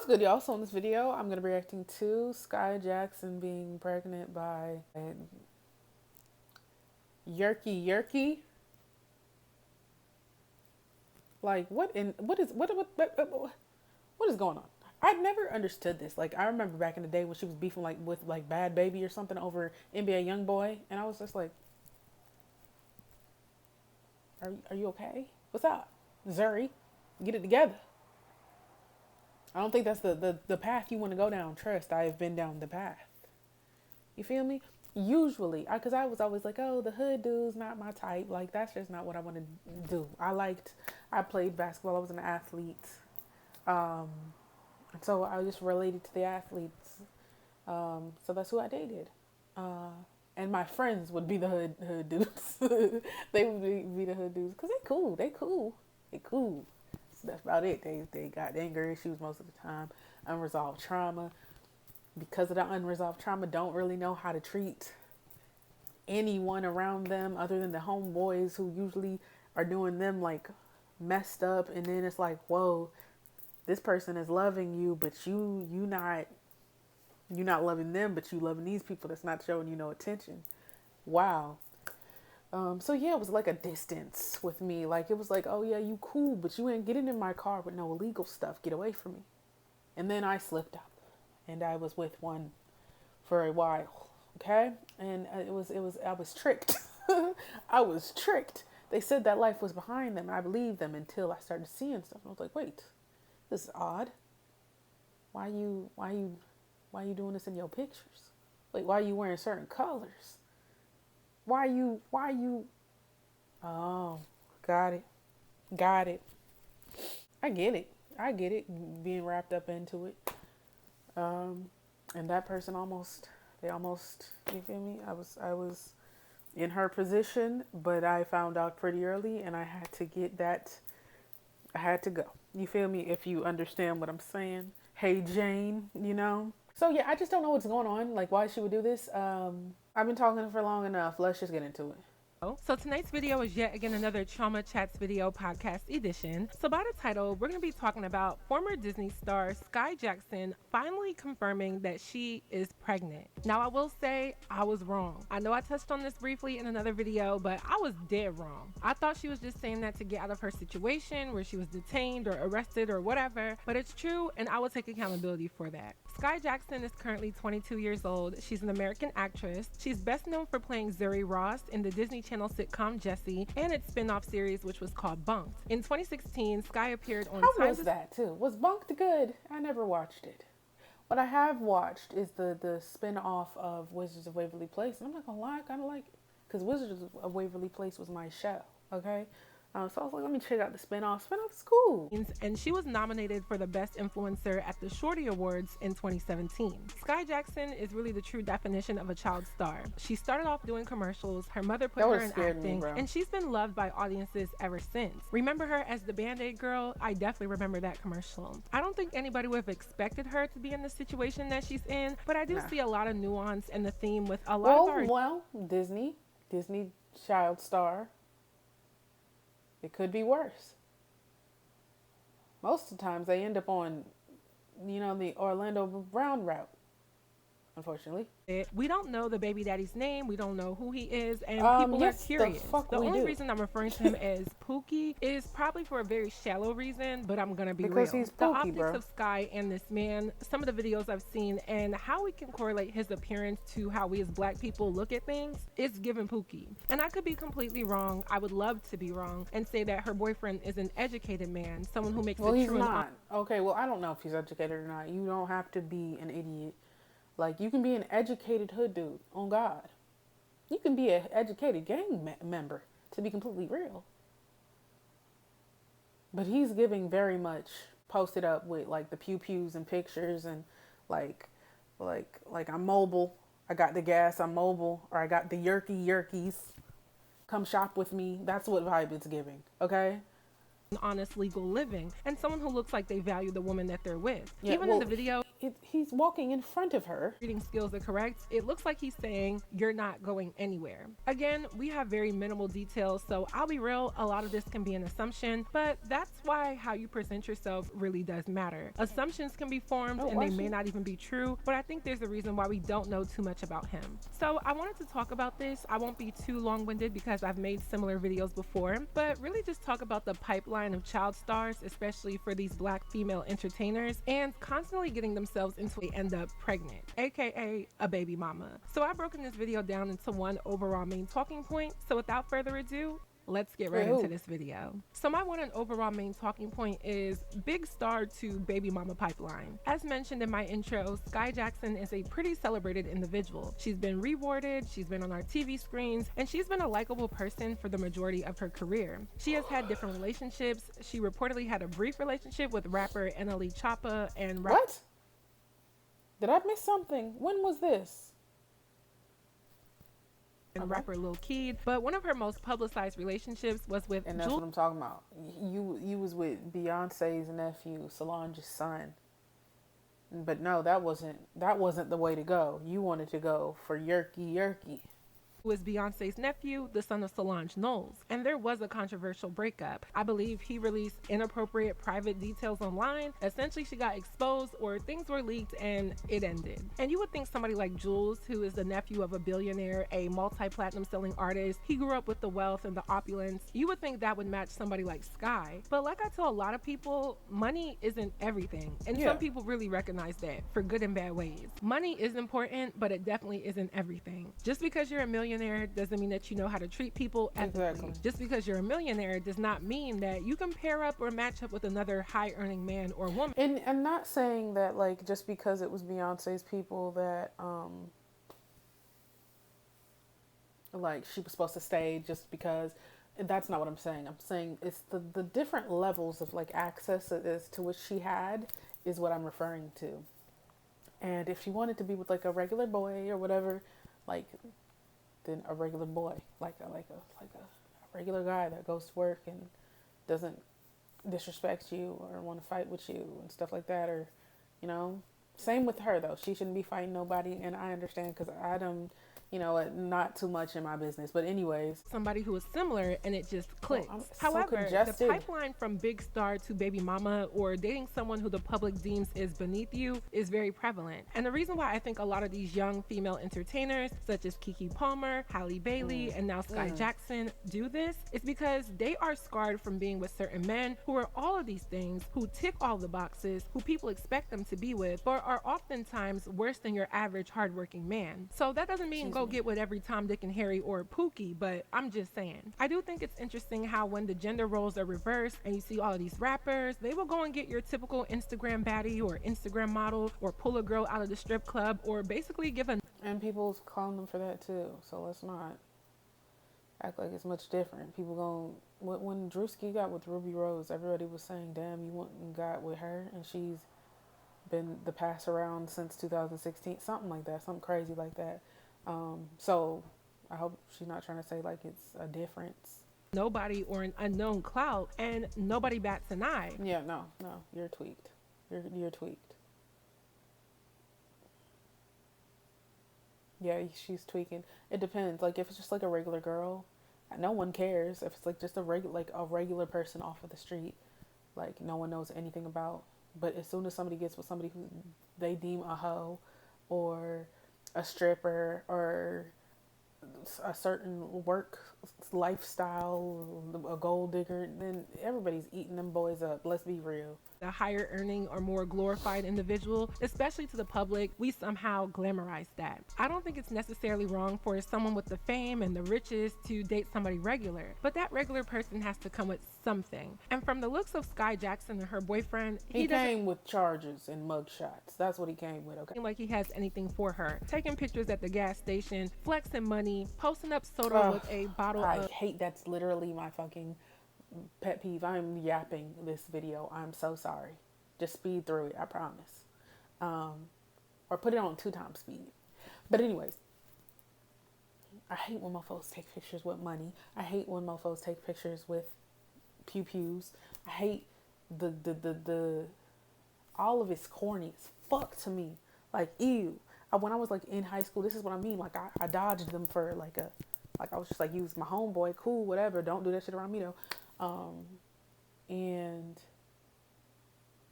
What's good, y'all? So in this video, I'm going to be reacting to Sky Jackson being pregnant by YERKY. Like, what is going on? I never understood this. Like, I remember back in the day when she was beefing like with like Bad Baby or something over NBA YoungBoy, and I was just like, are you okay? What's up, Zuri? Get it together. I don't think that's the path you want to go down. Trust, I have been down the path. You feel me? Usually, because I was always like, oh, the hood dude's not my type. Like, that's just not what I want to do. I played basketball. I was an athlete. Um, so I just related to the athletes. So that's who I dated. And my friends would be the hood dudes. They would be the hood dudes because they cool. They cool. So that's about it. They got anger issues most of the time, unresolved trauma. Because of the unresolved trauma, don't really know how to treat anyone around them other than the homeboys who usually are doing them like messed up. And then it's like, whoa, this person is loving you, but you not loving them, but you loving these people that's not showing you no attention. Wow. So yeah, it was like a distance with me. Like, it was like, oh yeah, you cool, but you ain't getting in my car with no illegal stuff. Get away from me. And then I slipped up, and I was with one for a while. Okay, and I was tricked. I was tricked. They said that life was behind them, and I believed them until I started seeing stuff. And I was like, wait, this is odd. Why you doing this in your pictures? Like, why are you wearing certain colors? Why you? Oh, got it. Got it. I get it. I get it. Being wrapped up into it. And that person they almost, you feel me? I was in her position, but I found out pretty early and I had to go. You feel me? If you understand what I'm saying. Hey, Jane, you know? So yeah, I just don't know what's going on. Like, why she would do this. I've been talking for long enough. Let's just get into it. So tonight's video is yet again another Trauma Chats video podcast edition. So by the title, we're going to be talking about former Disney star Sky Jackson finally confirming that she is pregnant. Now I will say I was wrong. I know I touched on this briefly in another video, but I was dead wrong. I thought she was just saying that to get out of her situation where she was detained or arrested or whatever, but it's true and I will take accountability for that. Sky Jackson is currently 22 years old. She's an American actress. She's best known for playing Zuri Ross in the Disney Channel sitcom Jessie and its spin-off series, which was called Bunked. In 2016, Sky appeared on How was that too? Was Bunked good? I never watched it. What I have watched is the spin-off of Wizards of Waverly Place, and I'm not gonna lie, I kind of like it because Wizards of Waverly Place was my show. Okay, so I was like, let me check out the spin-off. Spin-off is cool. And she was nominated for the Best Influencer at the Shorty Awards in 2017. Sky Jackson is really the true definition of a child star. She started off doing commercials, her mother put her in acting, and she's been loved by audiences ever since. Remember her as the Band-Aid girl? I definitely remember that commercial. I don't think anybody would have expected her to be in the situation that she's in, but I do see a lot of nuance in the theme with a lot of our... Well, Disney child star. It could be worse. Most of the times they end up on, the Orlando Brown route, unfortunately. We don't know the baby daddy's name. We don't know who he is, and people are curious. The only reason I'm referring to him as Pookie is probably for a very shallow reason, but I'm gonna be real. He's Pookie, the optics bro. of Sky and this man, some of the videos I've seen, and how we can correlate his appearance to how we as Black people look at things, it's given Pookie. And I could be completely wrong. I would love to be wrong and say that her boyfriend is an educated man, someone who makes it true. Well, he's not. Okay, well, I don't know if he's educated or not. You don't have to be an idiot. Like, you can be an educated hood dude, on God. You can be an educated gang member, to be completely real. But he's giving very much posted up with, like, the pew-pews and pictures and, like I'm mobile. I got the gas, I'm mobile. Or I got the yerkies. Come shop with me. That's what vibe it's giving, okay? an honest legal living, and someone who looks like they value the woman that they're with. Yeah, Even well, in the video, he's walking in front of her. reading skills are correct, it looks like he's saying you're not going anywhere. Again, we have very minimal details, so I'll be real, a lot of this can be an assumption, but that's why how you present yourself really does matter. Assumptions can be formed and they may not even be true, but I think there's a reason why we don't know too much about him. So I wanted to talk about this. I won't be too long-winded because I've made similar videos before, but really just talk about the pipeline of child stars, especially for these Black female entertainers, and constantly getting themselves into they end up pregnant, aka a baby mama. So I've broken this video down into one overall main talking point. So without further ado, let's get right into this video. So my one and overall main talking point is big star to baby mama pipeline. As mentioned in my intro, SKAI Jackson is a pretty celebrated individual. She's been rewarded, she's been on our TV screens, and she's been a likable person for the majority of her career. She has had different relationships. She reportedly had a brief relationship with rapper NLE Choppa and What? Did I miss something? When was this? And rapper Lil Keed, but one of her most publicized relationships was with And that's what I'm talking about. You was with Beyonce's nephew, Solange's son. But no, that wasn't the way to go. You wanted to go for YERKY. who is Beyonce's nephew, the son of Solange Knowles, and there was a controversial breakup. I believe he released inappropriate private details online. Essentially, she got exposed or things were leaked and it ended. And you would think somebody like Jules, who is the nephew of a billionaire, a multi-platinum selling artist, he grew up with the wealth and the opulence, you would think that would match somebody like SKAI. But like I tell a lot of people, money isn't everything. And some people really recognize that for good and bad ways. Money is important, but it definitely isn't everything. Just because you're a millionaire doesn't mean that you know how to treat people ethically. Exactly. Just because you're a millionaire does not mean that you can pair up or match up with another high earning man or woman. And I'm not saying that like just because it was Beyonce's people that like she was supposed to stay just because. That's not what I'm saying. I'm saying it's the different levels of like access as to which she had is what I'm referring to. And if she wanted to be with like a regular boy or whatever, like then a regular boy, like a regular guy that goes to work and doesn't disrespect you or want to fight with you and stuff like that, or you know, same with her though. She shouldn't be fighting nobody, and I understand because I don't. You know, not too much in my business. But anyways. Somebody who is similar and it just clicks. However, the pipeline from big star to baby mama or dating someone who the public deems is beneath you is very prevalent. And the reason why I think a lot of these young female entertainers, such as Keke Palmer, Halle Bailey, and now SKAI Jackson do this is because they are scarred from being with certain men who are all of these things, who tick all the boxes, who people expect them to be with, but are oftentimes worse than your average hardworking man. So that doesn't mean go get with every Tom, Dick, and Harry or Pookie, but I'm just saying. I do think it's interesting how when the gender roles are reversed and you see all of these rappers, they will go and get your typical Instagram baddie or Instagram model or pull a girl out of the strip club or basically give a... And people's clown them for that too, so let's not act like it's much different. People going... When Drewski got with Ruby Rose, everybody was saying, damn, you went and got with her and she's been the pass around since 2016, something like that, something crazy like that. So I hope she's not trying to say like it's a difference. Nobody or an unknown clout and nobody bats an eye. Yeah, no, you're tweaked. You're tweaked. Yeah, she's tweaking. It depends. Like if it's just like a regular girl, no one cares. If it's like just a regular person off of the street, like no one knows anything about. But as soon as somebody gets with somebody who they deem a hoe or a stripper or a certain work lifestyle, a gold digger, then everybody's eating them boys up. Let's be real. A higher earning or more glorified individual, especially to the public, we somehow glamorize that. I don't think it's necessarily wrong for someone with the fame and the riches to date somebody regular, but that regular person has to come with something. And from the looks of SKAI Jackson and her boyfriend, he came with charges and mugshots. That's what he came with, okay? Like he has anything for her. Taking pictures at the gas station, flexing money, posting up soda with a bottle of... I hate, that's literally my fucking pet peeve. I'm yapping this video. I'm so sorry. Just speed through it, I promise. Or put it on 2x speed. But anyways, I hate when mofos take pictures with money. I hate when mofos take pictures with pew pews. I hate the all of it's corny as fuck to me. Like, ew. When I was like in high school, this is what I mean. Like I dodged them for like I was just like, you was my homeboy, cool, whatever. Don't do that shit around me though. And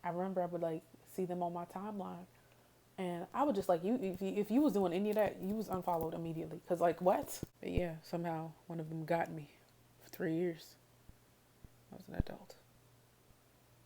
I remember I would like see them on my timeline, and I would just like, if you was doing any of that, you was unfollowed immediately. Cause like what? But yeah, somehow one of them got me for 3 years. I was an adult.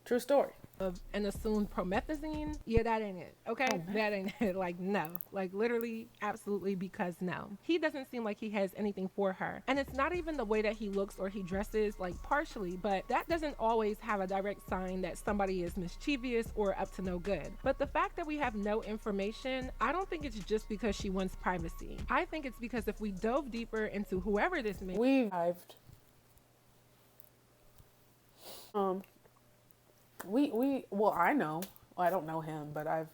True story. Of an assumed promethazine, yeah, that ain't it. Okay, Oh, that ain't it. Like, no, like literally, absolutely, because no, he doesn't seem like he has anything for her, and it's not even the way that he looks or he dresses. Like, partially, but that doesn't always have a direct sign that somebody is mischievous or up to no good. But the fact that we have no information, I don't think it's just because she wants privacy. I think it's because if we dove deeper into whoever this man, we've dived. Well, I know. Well, I don't know him, but I've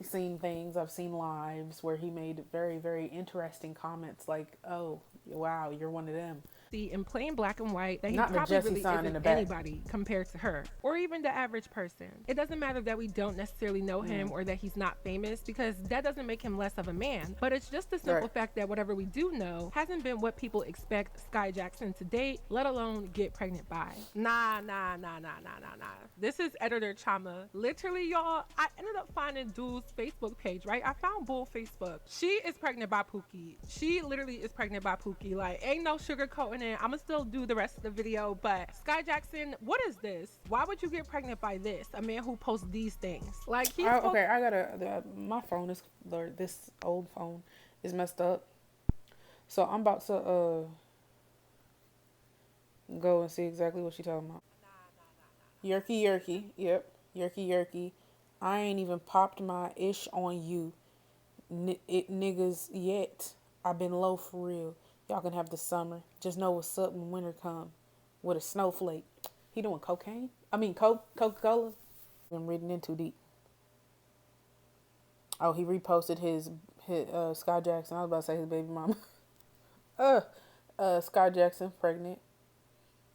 seen things. I've seen lives where he made very, very interesting comments like, "Oh, wow, you're one of them." see in plain black and white that he Not the probably Jesse really sign in the isn't back. anybody compared to her or even the average person. It doesn't matter that we don't necessarily know him or that he's not famous, because that doesn't make him less of a man. But it's just the simple Right. fact that whatever we do know hasn't been what people expect SKAI Jackson to date, let alone get pregnant by. Nah. This is editor Chama. Literally, y'all, I ended up finding Dude's Facebook page, right? I found Bull Facebook. She is pregnant by Pookie. She literally is pregnant by Pookie. Like, ain't no sugarcoating it. I'ma still do the rest of the video, but SKAI Jackson, what is this? Why would you get pregnant by this? A man who posts these things. Like, he's Okay, I gotta. My phone is this old phone is messed up, so I'm about to go and see exactly what she talking about. Yerky, yep, Yerky. I ain't even popped my ish on you, niggas yet. I've been low for real. Y'all can have the summer. Just know what's up when winter come. With a snowflake. He doing cocaine? I mean Coca-Cola. I'm reading in too deep. Oh, he reposted his SKAI Jackson. I was about to say his baby mama. SKAI Jackson pregnant.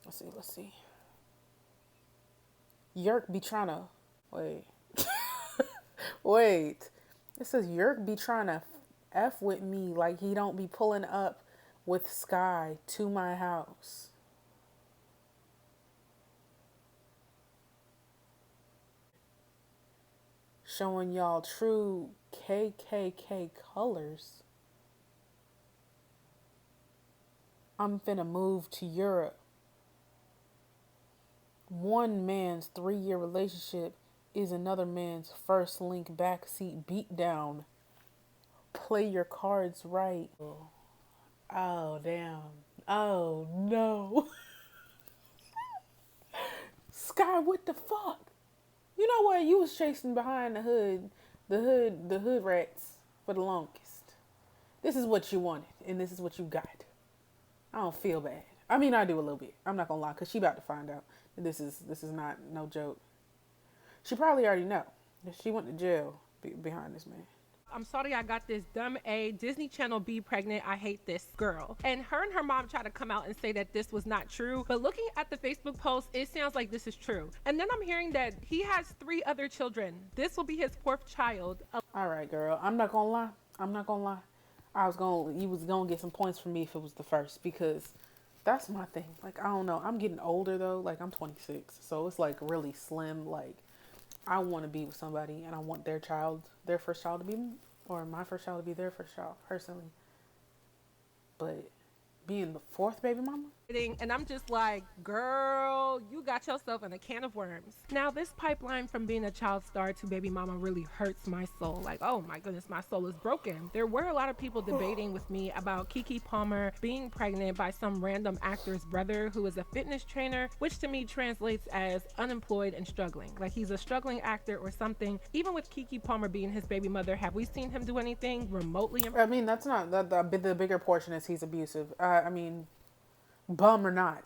Let's see. Yerk be trying to wait. Wait. It says Yerk be trying to F with me like he don't be pulling up with SKAI to my house. Showing y'all true KKK colors. I'm finna move to Europe. One man's 3-year relationship is another man's first link backseat beatdown. Play your cards right. Oh, damn. Oh, no. SKAI, what the fuck? You know what? You was chasing behind the hood rats for the longest. This is what you wanted, and this is what you got. I don't feel bad. I mean, I do a little bit. I'm not gonna lie, cause she about to find out that this is not no joke. She probably already know. She went to jail behind this man. I'm sorry I got this dumb A, Disney Channel be pregnant, I hate this girl. And her mom tried to come out and say that this was not true. But looking at the Facebook post, it sounds like this is true. And then I'm hearing that he has 3 other children. This will be his 4th child. All right, girl. I'm not gonna lie. You was gonna get some points from me if it was the first, because that's my thing. Like, I don't know. I'm getting older though. Like, I'm 26, so it's like really slim. Like, I want to be with somebody, and I want their first child to be, or my first child to be their first child, personally. But being the 4th baby mama? And I'm just like, girl, you got yourself in a can of worms. Now, this pipeline from being a child star to baby mama really hurts my soul. Like, oh my goodness, my soul is broken. There were a lot of people debating with me about Keke Palmer being pregnant by some random actor's brother who is a fitness trainer, which to me translates as unemployed and struggling. Like, he's a struggling actor or something. Even with Keke Palmer being his baby mother, have we seen him do anything remotely? I mean, that's not the bigger portion is he's abusive. I mean, bum or not,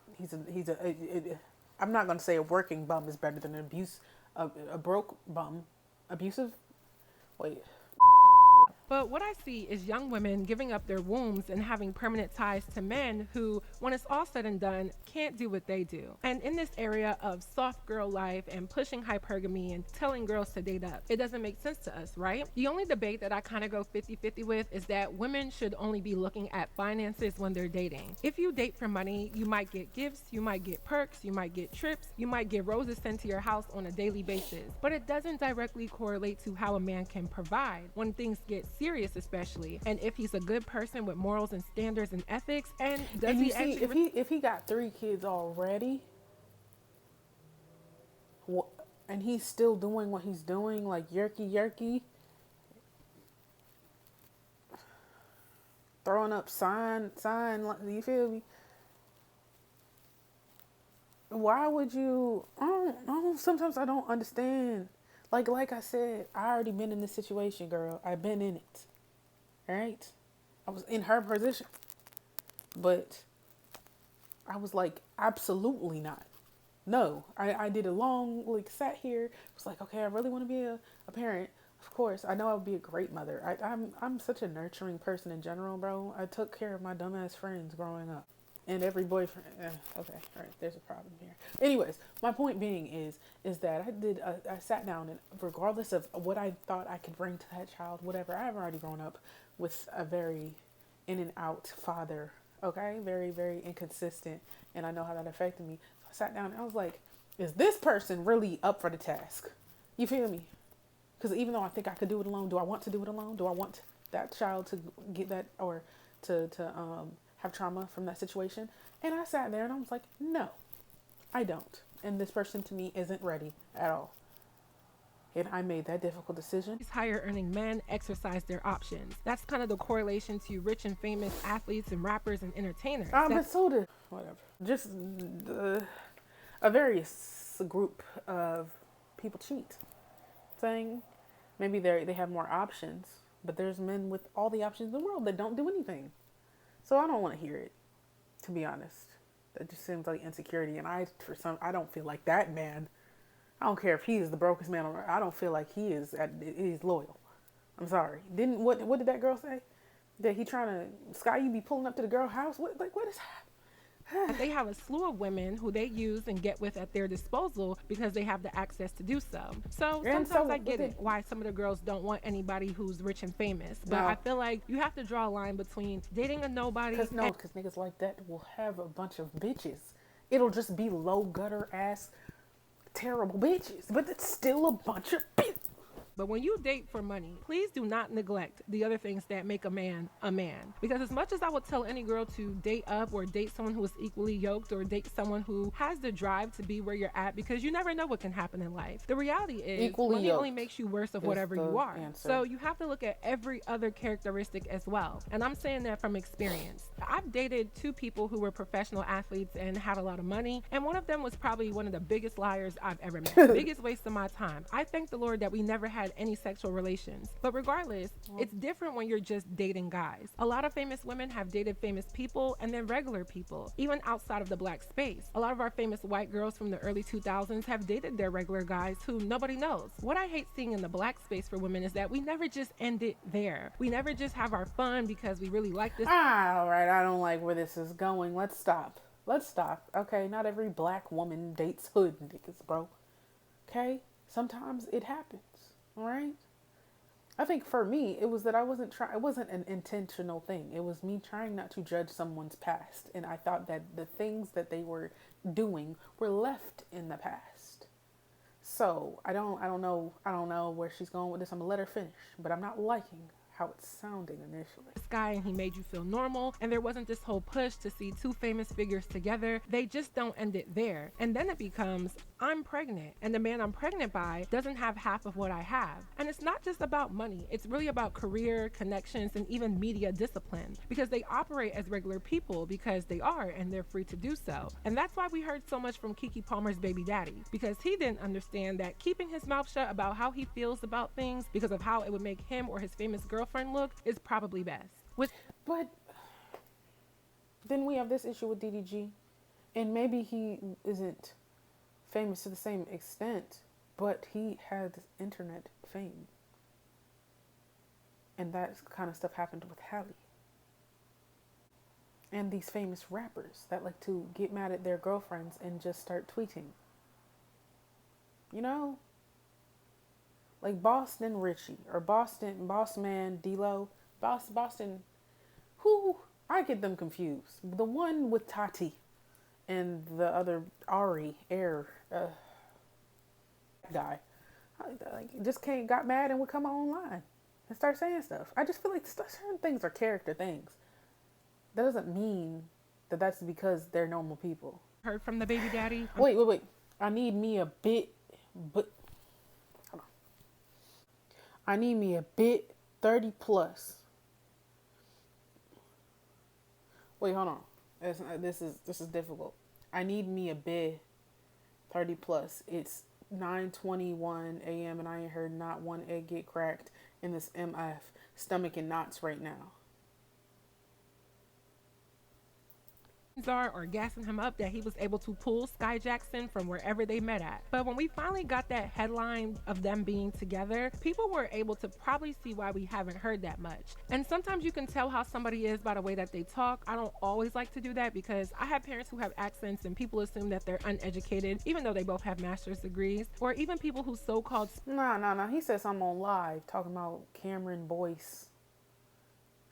I'm not gonna say a working bum is better than a broke bum. Abusive? Wait. But what I see is young women giving up their wombs and having permanent ties to men who, when it's all said and done, can't do what they do. And in this area of soft girl life and pushing hypergamy and telling girls to date up, it doesn't make sense to us, right? The only debate that I kind of go 50-50 with is that women should only be looking at finances when they're dating. If you date for money, you might get gifts, you might get perks, you might get trips, you might get roses sent to your house on a daily basis. But it doesn't directly correlate to how a man can provide when things get serious, especially, and if he's a good person with morals and standards and ethics, and does And he you see, actually if he got 3 kids already, and he's still doing what he's doing, like yerky, throwing up sign, you feel me? Why would you? I don't know. Sometimes I don't understand. Like I said, I already been in this situation, girl. I've been in it. All right, I was in her position, but I was like, absolutely not. No, I did a long, like, sat here, was like, okay, I really want to be a parent. Of course, I know I would be a great mother. I'm such a nurturing person in general, bro. I took care of my dumbass friends growing up. And every boyfriend. Okay, all right, there's a problem here. Anyways, my point being is that I sat down, and regardless of what I thought I could bring to that child, whatever, I've already grown up with a very in and out father, okay? Very, very inconsistent, and I know how that affected me. So I sat down and I was like, is this person really up for the task? You feel me? Because even though I think I could do it alone, do I want to do it alone? Do I want that child to get that, or to have trauma from that situation? And I sat there and I was like, no, I don't. And this person to me isn't ready at all. And I made that difficult decision. these higher earning men exercise their options? That's kind of the correlation to rich and famous athletes and rappers and entertainers. But so did whatever. Just a various group of people cheat, saying maybe they have more options, but there's men with all the options in the world that don't do anything. So I don't want to hear it, to be honest. That just seems like insecurity, and I don't feel like that man. I don't care if he is the brokest man on earth. I don't feel like he's loyal. I'm sorry. What did that girl say? That he trying to SKAI, you be pulling up to the girl house? What is They have a slew of women who they use and get with at their disposal because they have the access to do so. So sometimes I get it why some of the girls don't want anybody who's rich and famous. But I feel like you have to draw a line between dating a nobody. Because niggas like that will have a bunch of bitches. It'll just be low gutter ass terrible bitches, but it's still a bunch of bitches. But when you date for money, please do not neglect the other things that make a man a man. Because as much as I would tell any girl to date up or date someone who is equally yoked or date someone who has the drive to be where you're at, because you never know what can happen in life. The reality is money only makes you worse of whatever you are. Answer. So you have to look at every other characteristic as well. And I'm saying that from experience. I've dated 2 people who were professional athletes and had a lot of money. And one of them was probably one of the biggest liars I've ever met. Biggest waste of my time. I thank the Lord that we never had any sexual relations. But regardless, it's different when you're just dating guys. A lot of famous women have dated famous people and then regular people, even outside of the black space. A lot of our famous white girls from the early 2000s have dated their regular guys who nobody knows. What I hate seeing in the black space for women is that we never just end it there. We never just have our fun because we really like this. All right, I don't like where this is going. Let's stop. Okay, not every black woman dates hood niggas, bro. Okay? Sometimes it happens. All right. I think for me, it was that I wasn't trying. It wasn't an intentional thing. It was me trying not to judge someone's past, and I thought that the things that they were doing were left in the past. So I don't know where she's going with this. I'm gonna let her finish, but I'm not liking how it's sounding initially. SKAI, and he made you feel normal, and there wasn't this whole push to see 2 famous figures together. They just don't end it there. And then it becomes, I'm pregnant, and the man I'm pregnant by doesn't have half of what I have. And it's not just about money. It's really about career, connections, and even media discipline, because they operate as regular people because they are, and they're free to do so. And that's why we heard so much from Keke Palmer's baby daddy, because he didn't understand that keeping his mouth shut about how he feels about things because of how it would make him or his famous girlfriend look is probably best. But then we have this issue with DDG, and maybe he isn't famous to the same extent, but he had internet fame. And that kind of stuff happened with Halle. And these famous rappers that like to get mad at their girlfriends and just start tweeting. You know? Like Boston Richie or Boss Man D-Lo. Boston, who, I get them confused. The one with Tati and the other guy. Just got mad and would come online and start saying stuff. I just feel like certain things are character things. That doesn't mean that that's because they're normal people. Heard from the baby daddy. Wait. I need me a bit, but hold on. I need me a bit 30 plus. Wait, hold on. This is difficult. I need me a bit 30 plus. It's 9:21 a.m. and I ain't heard not one egg get cracked in this MF stomach in knots right now. Or gassing him up that he was able to pull SKAI Jackson from wherever they met at. But when we finally got that headline of them being together, people were able to probably see why we haven't heard that much. And sometimes you can tell how somebody is by the way that they talk. I don't always like to do that because I have parents who have accents and people assume that they're uneducated even though they both have master's degrees, or even people who so-called No. He said something on live talking about Cameron Boyce.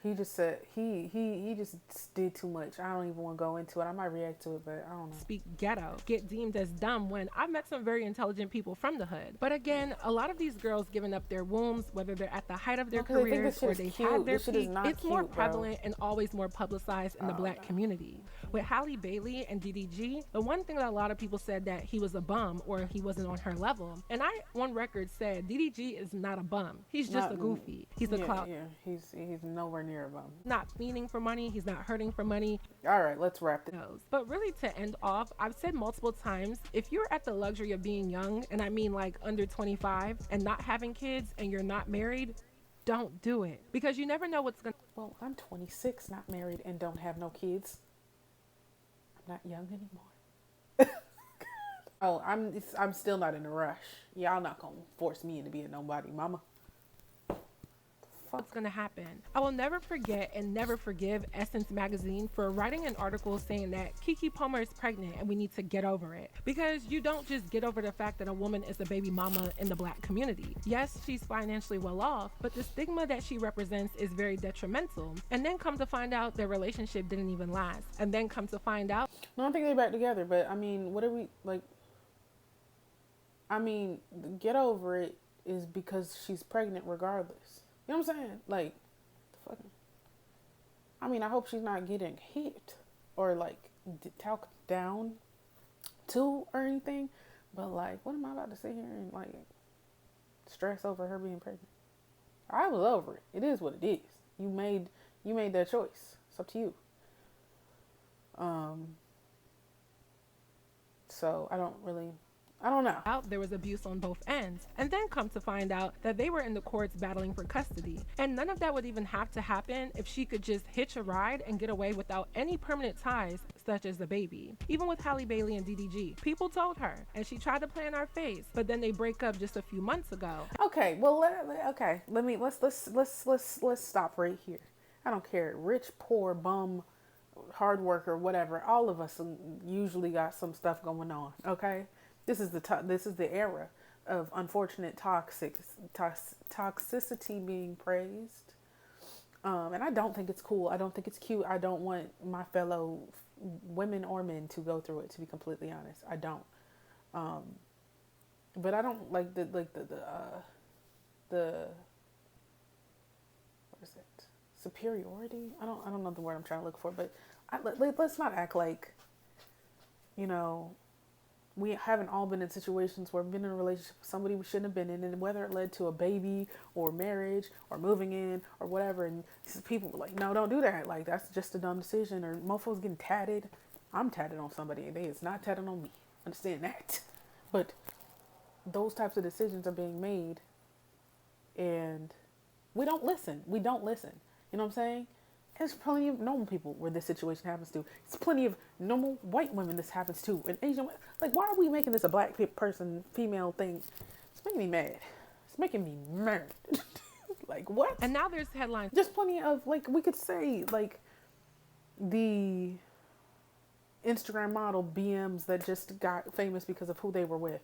He just said he just did too much. I don't even want to go into it. I might react to it, but I don't know. Speak ghetto, get deemed as dumb when I've met some very intelligent people from the hood. But again, a lot of these girls giving up their wombs, whether they're at the height of their careers or they had their peak, it's more prevalent and always more publicized in the black community. With Halle Bailey and DDG, the one thing that a lot of people said that he was a bum or he wasn't on her level. And I, on record, said DDG is not a bum. He's just a goofy. He's a clout. Yeah, he's nowhere near a bum. Not fiending for money. He's not hurting for money. All right, let's wrap it. But really, to end off, I've said multiple times, if you're at the luxury of being young, and I mean like under 25, and not having kids, and you're not married, don't do it. Because you never know what's going to... Well, I'm 26, not married, and don't have no kids. I'm not young anymore. Oh, I'm still not in a rush. Y'all not gonna force me into being nobody, mama. What's gonna happen? I will never forget and never forgive Essence magazine for writing an article saying that Keke Palmer is pregnant and we need to get over it. Because you don't just get over the fact that a woman is a baby mama in the black community. Yes, she's financially well off, but the stigma that she represents is very detrimental. And then come to find out their relationship didn't even last. And then come to find out... No, I don't think they're back together, but I mean, what are we, like... I mean, get over it is because she's pregnant regardless. You know what I'm saying? Like, fucking. I mean, I hope she's not getting hit or like talked down to or anything. But like, what am I about to sit here and like stress over her being pregnant? I was over it. It is what it is. You made that choice. It's up to you. So I don't know. There was abuse on both ends, and then come to find out that they were in the courts battling for custody. And none of that would even have to happen if she could just hitch a ride and get away without any permanent ties, such as the baby. Even with Halle Bailey and DDG, people told her, and she tried to play in our face, but then they break up just a few months ago. Okay, well, let's stop right here. I don't care, rich, poor, bum, hard worker, whatever. All of us usually got some stuff going on. Okay. This is the era of unfortunate toxicity being praised, and I don't think it's cool. I don't think it's cute. I don't want my fellow women or men to go through it. To be completely honest, I don't. But I don't like the what is it? Superiority? I don't know the word I'm trying to look for. But let's not act like, you know. We haven't all been in situations where we've been in a relationship with somebody we shouldn't have been in, and whether it led to a baby or marriage or moving in or whatever, and people were like, no, don't do that. Like, that's just a dumb decision. Or mofos getting tatted. I'm tatted on somebody, and it's not tatted on me. Understand that. But those types of decisions are being made, and we don't listen. You know what I'm saying? There's plenty of normal people where this situation happens to. There's plenty of normal white women this happens to. And Asian, like, why are we making this a black person, female thing? It's making me mad. It's making me mad. Like, what? And now there's headlines. Just plenty of, like, we could say, like, the Instagram model BMs that just got famous because of who they were with.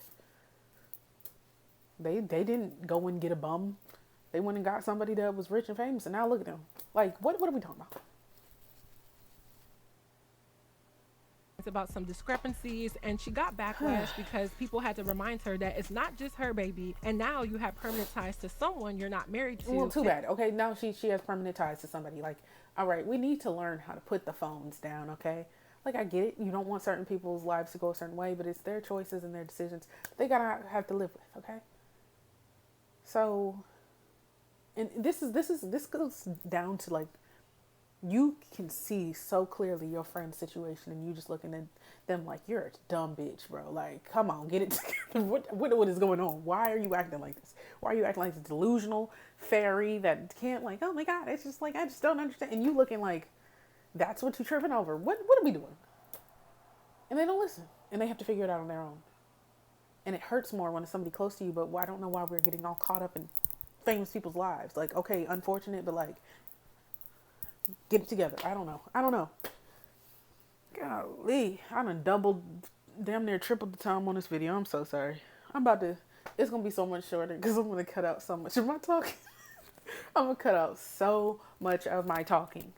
They didn't go and get a bum. They went and got somebody that was rich and famous, and now look at them. Like, what are we talking about? It's about some discrepancies, and she got backlash because people had to remind her that it's not just her baby, and now you have permanent ties to someone you're not married to. Well, too bad. Okay, now she has permanent ties to somebody. Like, all right, we need to learn how to put the phones down, okay? Like, I get it. You don't want certain people's lives to go a certain way, but it's their choices and their decisions. They gotta have to live with, okay? So, and this goes down to, like, you can see so clearly your friend's situation, and you just looking at them like, you're a dumb bitch, bro. Like, come on, get it together. What is going on? Why are you acting like this? Why are you acting like a delusional fairy that can't, like, oh my God, it's just like, I just don't understand. And you looking like, that's what you tripping over. What are we doing? And they don't listen, and they have to figure it out on their own. And it hurts more when it's somebody close to you, but I don't know why we're getting all caught up in famous people's lives. Like, okay, unfortunate, but like, get it together. I don't know. Golly, I done doubled, damn near tripled the time on this video. I'm so sorry. It's going to be so much shorter because I'm going to cut out so much of my talking. I'm going to cut out so much of my talking.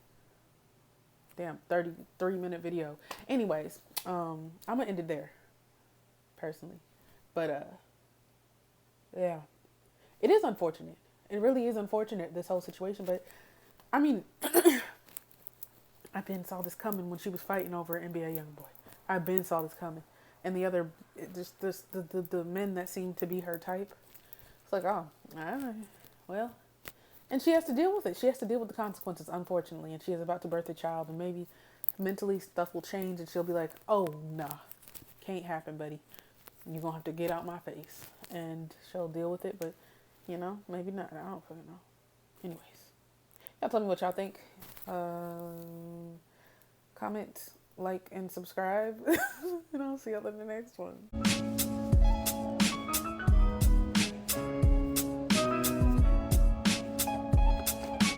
Damn, 33-minute video. Anyways, I'm going to end it there, personally. But, yeah. It is unfortunate. It really is unfortunate, this whole situation. But, I mean, I been saw this coming when she was fighting over an NBA YoungBoy. I been saw this coming. And the other, the men that seem to be her type. It's like, oh, all right, well. And she has to deal with it. She has to deal with the consequences, unfortunately. And she is about to birth a child. And maybe mentally stuff will change. And she'll be like, oh, nah, can't happen, buddy. You're going to have to get out my face. And she'll deal with it. But, you know, maybe not. I don't fucking know. Anyways. Y'all tell me what y'all think. Comment, like, and subscribe. And I'll see y'all in the next one.